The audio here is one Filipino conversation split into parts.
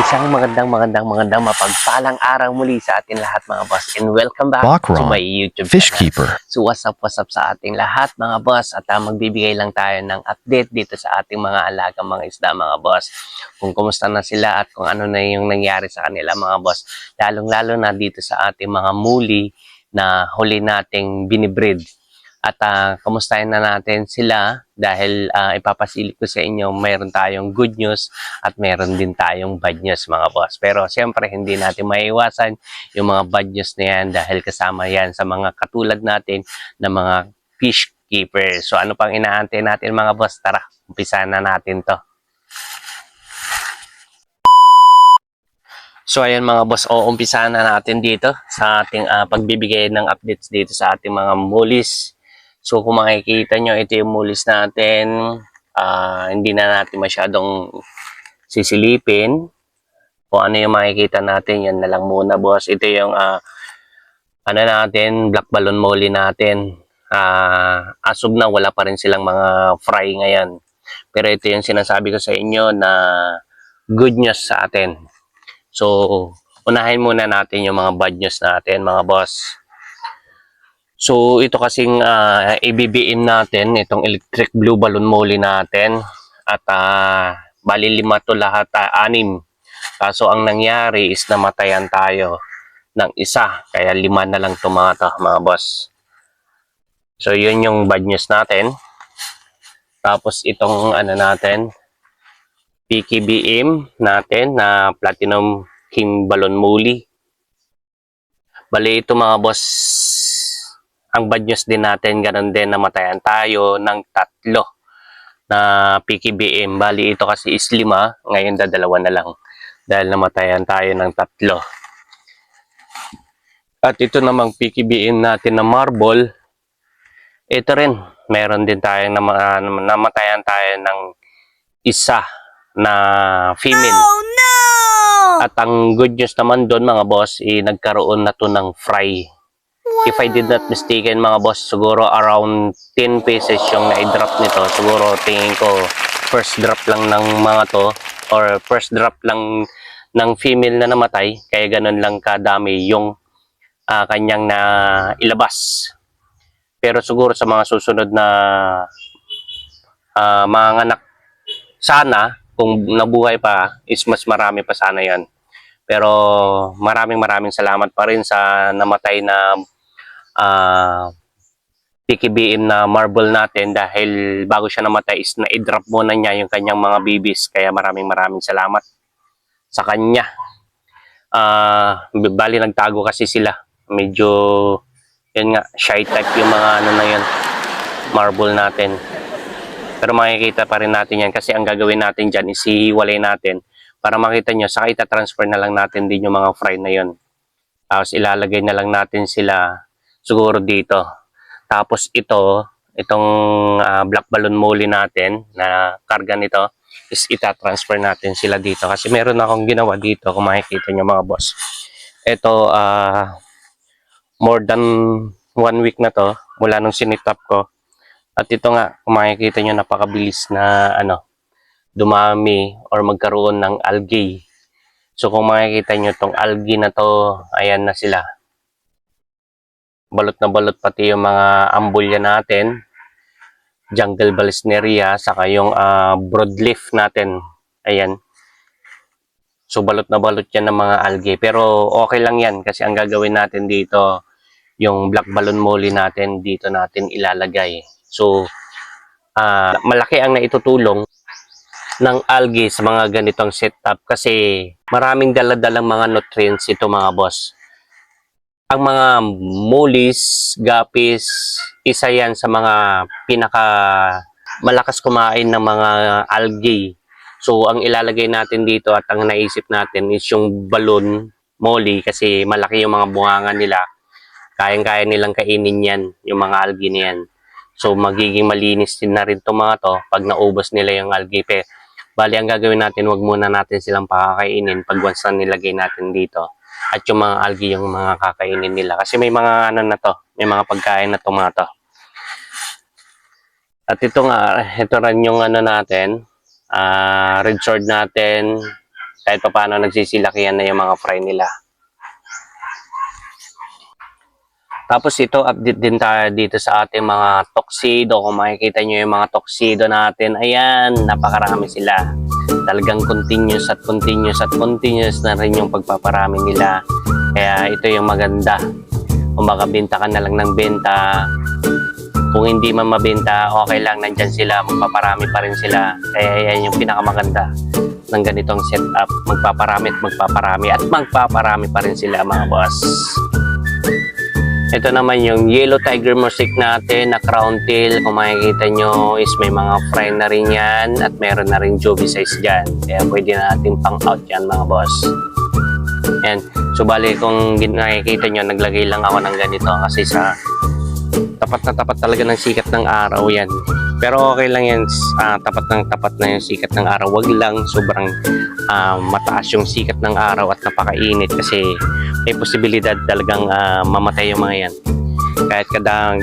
Isang magandang mapagpalang araw muli sa ating lahat mga boss, and welcome back to my YouTube Fish channel. Keeper. So what's up sa ating lahat mga boss, at magbibigay lang tayo ng update dito sa ating mga alagang mga isda mga boss, kung kumusta na sila at kung ano na yung nangyari sa kanila mga boss, lalong-lalo na dito sa ating mga muli na huli nating binibreed. At kamustahin na natin sila dahil ipapasilip ko sa inyo, mayroon tayong good news at mayroon din tayong bad news mga boss. Pero siyempre hindi natin maiiwasan yung mga bad news na yan dahil kasama yan sa mga katulad natin na mga fish keeper. So ano pang inaantay natin mga boss? Tara, umpisa na natin to. So ayan mga boss, umpisa na natin dito sa ating pagbibigay ng updates dito sa ating mga mulis. So kung makikita nyo, ito yung mulis natin. Hindi na natin masyadong sisilipin. Kung ano yung makikita natin, yan na lang muna boss. Ito yung ano natin, black balloon molly natin. As of na, wala pa rin silang mga fry ngayon. Pero ito yung sinasabi ko sa inyo na good news sa atin. So unahin muna natin yung mga bad news natin mga boss. So ito kasing i-BBM natin, itong electric blue balloon molly natin. At bali 5 to lahat, 6. Kaso ang nangyari is namatayan tayo ng isa. Kaya 5 na lang ito mga boss. So yun yung bad news natin. Tapos itong ano natin, PKBM natin na platinum king balloon molly. Bali ito mga boss, ang bad news din natin, ganun din, namatayan tayo ng 3 na PKBM. Bali ito kasi is 5, ngayon 2 na lang dahil namatayan tayo ng 3. At ito namang PKBM natin na marble, ito rin, meron din tayong namatayan tayo ng isa na female. Oh no! At ang good news naman doon mga boss, nagkaroon na to ng fry. If I did not mistaken mga boss, siguro around 10 pieces yung na-drop nito. Siguro tingin ko first drop lang ng mga to, or first drop lang ng female na namatay. Kaya ganun lang kadami yung kanyang na ilabas. Pero siguro sa mga susunod na mga anak, sana kung nabuhay pa is mas marami pa sana yan. Pero maraming salamat pa rin sa namatay na PKBM na marble natin, dahil bago siya namatay is na-drop muna niya yung kanyang mga babies. Kaya maraming salamat sa kanya. Bali nagtago kasi sila. Medyo yun nga, shy type yung mga ano na yun, marble natin. Pero makikita pa rin natin yan kasi ang gagawin natin dyan is hihiwalay natin para makita nyo. Saka ita-transfer na lang natin din yung mga fry na yun. Tapos ilalagay na lang natin sila siguro dito. Tapos itong black balloon molly natin na karga nito is ita-transfer natin sila dito. Kasi meron akong ginawa dito, kung makikita nyo mga boss. Ito, more than 1 week na to mula nung sinitap ko. At ito nga, kung makikita nyo, napakabilis na dumami or magkaroon ng algae. So kung makikita nyo itong algae na to, ayan na sila. Balot na balot pati yung mga ambulya natin, jungle balisneria, saka yung broadleaf natin. Ayan. So balot na balot yan ng mga algae. Pero okay lang yan kasi ang gagawin natin dito, yung black balloon molly natin, dito natin ilalagay. So malaki ang naitutulong ng algae sa mga ganitong setup kasi maraming daladalang mga nutrients ito mga boss. Ang mga mollies, guppies, isa yan sa mga pinaka malakas kumain ng mga algae. So ang ilalagay natin dito at ang naisip natin is yung balloon molly kasi malaki yung mga bunganga nila. Kayang-kaya nilang kainin yan, yung mga algae niyan. So magiging malinis din na rin itong mga to pag naubos nila yung algae. Bali ang gagawin natin, wag muna natin silang pakakainin pag once na nilagay natin dito. At yung mga algae yung mga kakainin nila. Kasi may mga ano na to, may mga pagkain na tomato. At ito nga, ito rin yung ano natin, red sword natin, Kahit pa paano nagsisilakihan na yung mga fry nila. Tapos ito, update din tayo dito sa ating mga tuxedo. Kung makikita nyo yung mga tuxedo natin, ayan, napakarami sila. Talagang continuous at continuous at continuous na rin yung pagpaparami nila. Kaya ito yung maganda. Kung baka benta ka na lang ng benta, kung hindi man mabenta, okay lang, nandyan sila, magpaparami pa rin sila. Kaya yan yung pinakamaganda ng ganitong setup. Magpaparami at magpaparami at magpaparami pa rin sila, mga boss. Ito naman yung Yellow Tiger Mosaic natin na crown tail. Kung makikita nyo is may mga fry na rin yan at meron na rin joby size dyan. Kaya pwede na natin pang out yan, mga boss. Yan. So bali kung nakikita nyo, naglagay lang ako ng ganito kasi sa tapat na tapat talaga ng sikat ng araw yan. Pero okay lang yan, tapat na yung sikat ng araw. Wag lang sobrang mataas yung sikat ng araw at napakainit kasi may posibilidad talagang mamatay yung mga yan. Kahit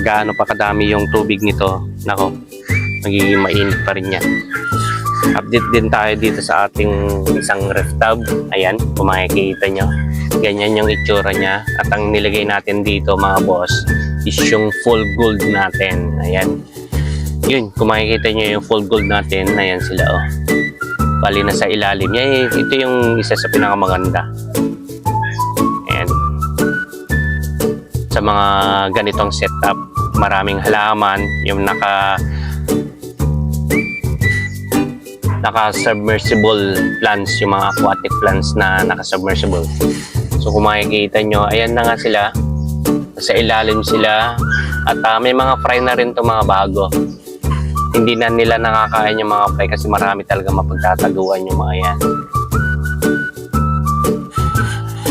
gaano pa kadami yung tubig nito, nako, magiging mainit pa rin yan. Update din tayo dito sa ating isang ref tub. Ayan, kung makikita nyo, ganyan yung itsura niya. At ang nilagay natin dito, mga boss, is yung full gold natin. Ayan. Yun, kung makikita nyo yung full gold natin, ayan sila, oh. Bali na sa ilalim. Yan, ito yung isa sa pinakamaganda. Ayan. Sa mga ganitong setup, maraming halaman, yung naka-submersible plants, yung mga aquatic plants na naka-submersible. So kung makikita nyo, ayan na nga sila. Sa ilalim sila. At may mga fry na rin itong mga bago. Hindi na nila nakakain yung mga fry kasi marami talaga mapagtataguan yung mga yan.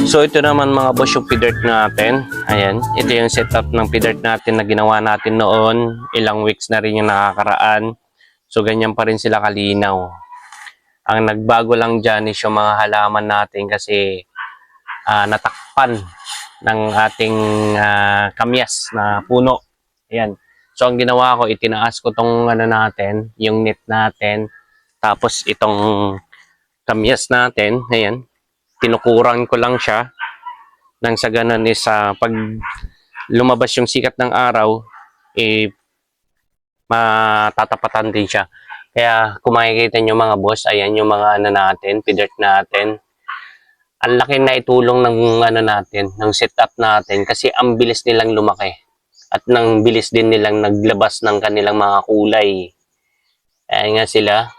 So ito naman, mga boss, yung pidert natin. Ayan, ito yung setup ng pidert natin na ginawa natin noon. Ilang weeks na rin yung nakakaraan. So ganyan pa rin sila kalinaw. Ang nagbago lang dyan is yung mga halaman natin kasi natakpan ng ating kamyas na puno. Ayan. So ang ginawa ko, itinaas ko tong natin, yung net natin. Tapos itong kamyas natin, ayan, tinukuran ko lang siya. Nang sa ganun is pag lumabas yung sikat ng araw, matatapatan din siya. Kaya kung makikita nyo, mga boss, ayan yung mga natin, pidert natin. Ang laki na itulong ng natin, ng setup natin kasi ang bilis nilang lumaki. At nang bilis din nilang naglabas ng kanilang mga kulay. Ayan nga sila.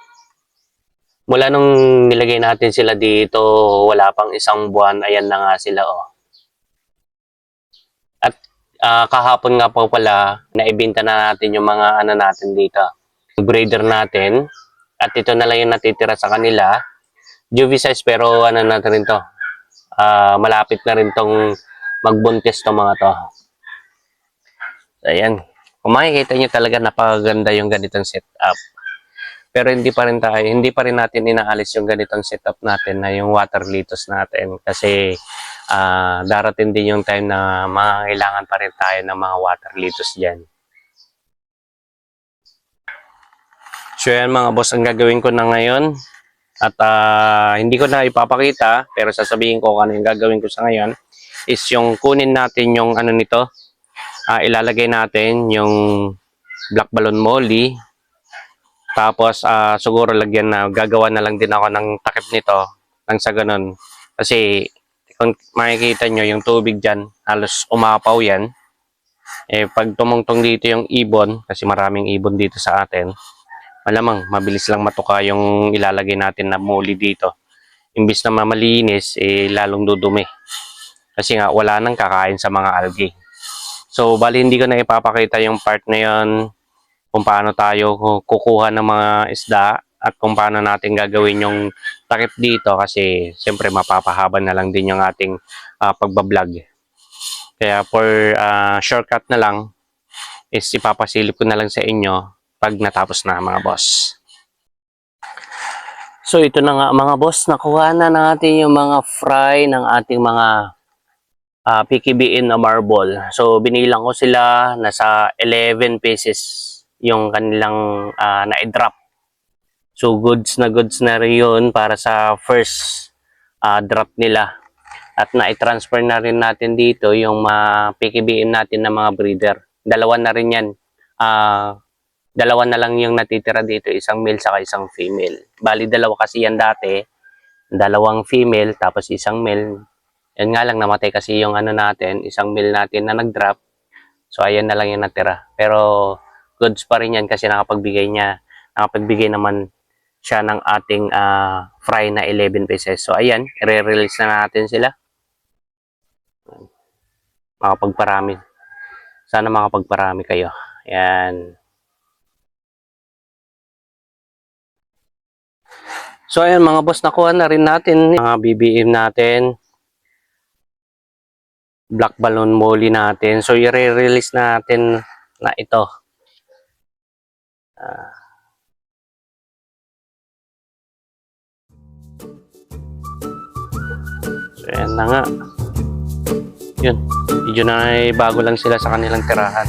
Mula nung nilagay natin sila dito, wala pang isang buwan, ayan na nga sila, oh. At kahapon nga po pala, naibenta na natin yung mga natin dito. Breeder natin. At ito na lang yung natitira sa kanila. Juvie size pero natin rin to. Malapit na rin tong magbuntis to, mga to. Ayan. Kung makikita nyo talaga napakaganda yung ganitong setup. Pero hindi pa rin natin inaalis yung ganitong setup natin na yung water litos natin. Kasi darating din yung time na mangailangan pa rin tayo ng mga water litos dyan. So yan, mga boss, ang gagawin ko na ngayon. At hindi ko na ipapakita, pero sasabihin ko ano yung gagawin ko sa ngayon. Is yung kunin natin yung nito. Ilalagay natin yung black balloon molly. Tapos siguro lagyan gagawa na lang din ako ng takip nito nang sa ganun. Kasi kung makikita nyo yung tubig dyan, halos umapaw yan. Pag tumungtong dito yung ibon, kasi maraming ibon dito sa atin, malamang mabilis lang matuka yung ilalagay natin na molly dito. Imbis na mamalinis, lalong dudumi. Kasi nga wala nang kakain sa mga algae. So, bali hindi ko na ipapakita yung part na yun, kung paano tayo kukuha ng mga isda at kung paano natin gagawin yung takip dito kasi siyempre mapapahaba na lang din yung ating pagbablog. Kaya for shortcut na lang is ipapasilip ko na lang sa inyo pag natapos na, mga boss. So, ito na nga, mga boss, nakuha na natin yung mga fry ng ating mga PKBN na marble. So, binilang ko sila, nasa 11 pieces yung kanilang na-drop. So, goods na rin yun para sa first drop nila. At na-transfer na rin natin dito yung PKBM natin na mga breeder. Dalawa na rin yan. Dalawa na lang yung natitira dito, isang male saka isang female. Bali dalawa kasi yan dati, dalawang female tapos isang male. Yan nga lang, namatay kasi yung natin, isang male natin na nag-drop. So ayan na lang yung natira. Pero goods pa rin yan kasi nakapagbigay naman siya ng ating fry na 11 pieces. So ayan, i-release na natin sila. Makapagparami. Sana makapagparami kayo. Ayan. So ayan mga boss, nakuha na rin natin mga BBM natin. Black balloon molly natin. So i-release natin na ito. So ayan na nga. Yun. Medyo na bago lang sila sa kanilang tirahan.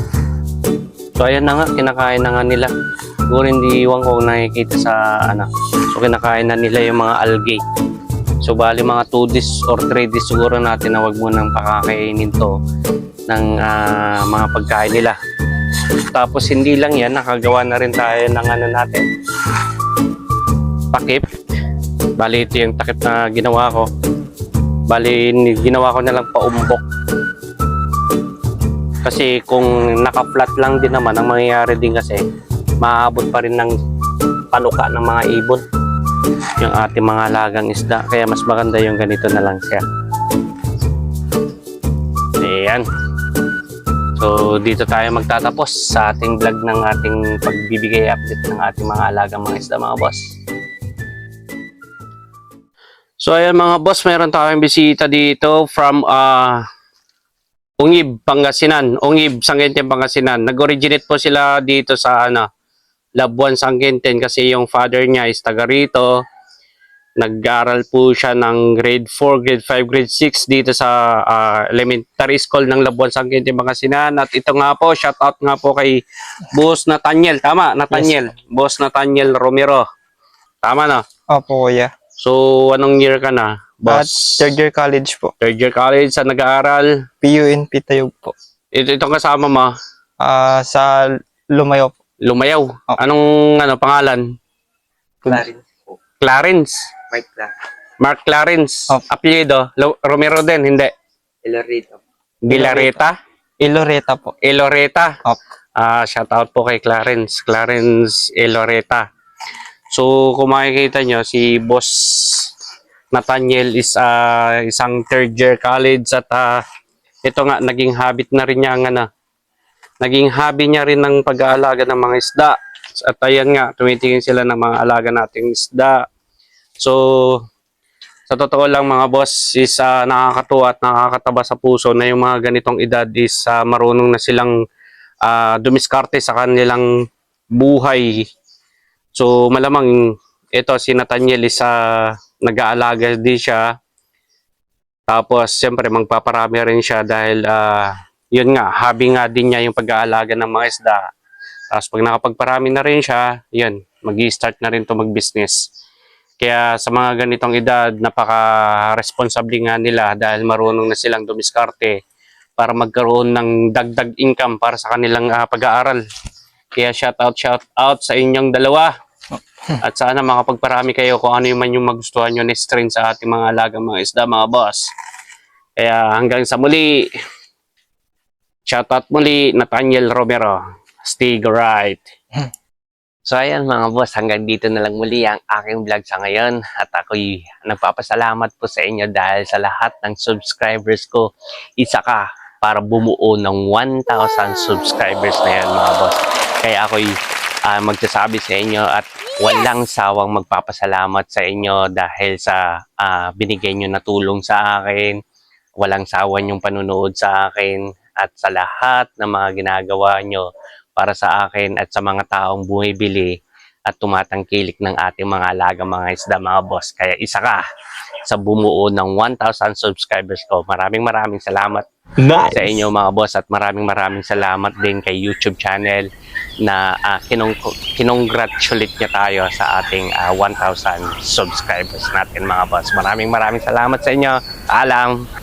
So ayan na nga, kinakain na nga nila. Siguro hindi iwan ko nakikita sa So kinakain na nila yung mga algae. So bali mga 2 days or 3 days siguro natin na wag mo nang pakakainin to ng mga pagkain nila. Tapos hindi lang yan, nakagawa na rin tayo ng natin. Takip. Bali ito yung takip na ginawa ko. Bali ginawa ko na lang paumbok. Kasi kung naka-flat lang din naman, ang mangyayari din kasi maaabot pa rin ng panuka ng mga ibon yung ating mga alagang isda. Kaya mas maganda yung ganito na lang siya. Ayan. So dito tayo magtatapos sa ating vlog ng ating pagbibigay update ng ating mga alagang mga isda, mga boss. So ayan mga boss, meron tayong bisita dito from Ungib, Pangasinan. Ungib, Sangkenten, Pangasinan. Nag-originate po sila dito sa Labuan, Sangkenten kasi yung father niya is taga rito. Nag-aral po siya ng grade 4, grade 5, grade 6 dito sa elementary school ng Labuan, Sangkenten, Pangasinan. At ito nga po, shout out nga po kay Boss Nathaniel. Tama, Nathaniel. Yes. Boss Nathaniel Romero. Tama na? Opo, kuya. So, anong year ka na, boss? Third year college po. Third year college, saan nag-aaral? PUNP Tayog po. Itong kasama mo? Sa Lumayo po. Lumayaw. Oh. Anong pangalan? Clarence po. Clarence. Mike Clarence. Mark Clarence. Oh. Apelyido? Romero din, hindi? Ilorito. Dilareta? Iloreta po. Eloreta. Oh. Shout out po kay Clarence. Clarence Eloreta. So, kung makikita nyo, si Boss Nathaniel is isang third year college at ito nga, naging habit na rin niya naging hobby niya rin ng pag-aalaga ng mga isda. At ayan nga, tumitingin sila ng mga alaga nating isda. So, sa totoo lang mga boss, is nakakatuwa at nakakataba sa puso na yung mga ganitong edad is marunong na silang dumiskarte sa kanilang buhay. So, malamang ito si Nathaniel is nag-aalaga din siya. Tapos, siyempre, magpaparami rin siya dahil yun nga, hobby nga din niya yung pag-aalaga ng mga isda. Tapos, pag nakapagparami na rin siya, yun, mag-i-start na rin to mag-business. Kaya sa mga ganitong edad, napaka-responsable nga nila dahil marunong na silang dumiskarte para magkaroon ng dagdag income para sa kanilang pag-aaral. Kaya shout out sa inyong dalawa. At sana makapagparami kayo kung ano man yung magustuhan nyo na strain sa ating mga alagang mga isda, mga boss. Kaya hanggang sa muli, shout out muli, Nathaniel Romero. Stay right. So ayan mga boss, hanggang dito na lang muli ang aking vlog sa ngayon. At ako'y nagpapasalamat po sa inyo dahil sa lahat ng subscribers ko, isa ka para bumuo ng 1,000 subscribers na yan mga boss. Kaya ako'y magsasabi sa inyo at walang sawang magpapasalamat sa inyo dahil sa binigay nyo na tulong sa akin. Walang sawa yung panunood sa akin at sa lahat ng mga ginagawa nyo para sa akin at sa mga taong bumibili at tumatangkilik ng ating mga alaga mga isda mga boss. Kaya isa ka sa bumuo ng 1,000 subscribers ko. Maraming salamat Nice. sa inyo mga boss at maraming salamat din kay YouTube channel na kinongratulate niya tayo sa ating 1,000 subscribers natin mga boss. Maraming salamat sa inyo. Alam.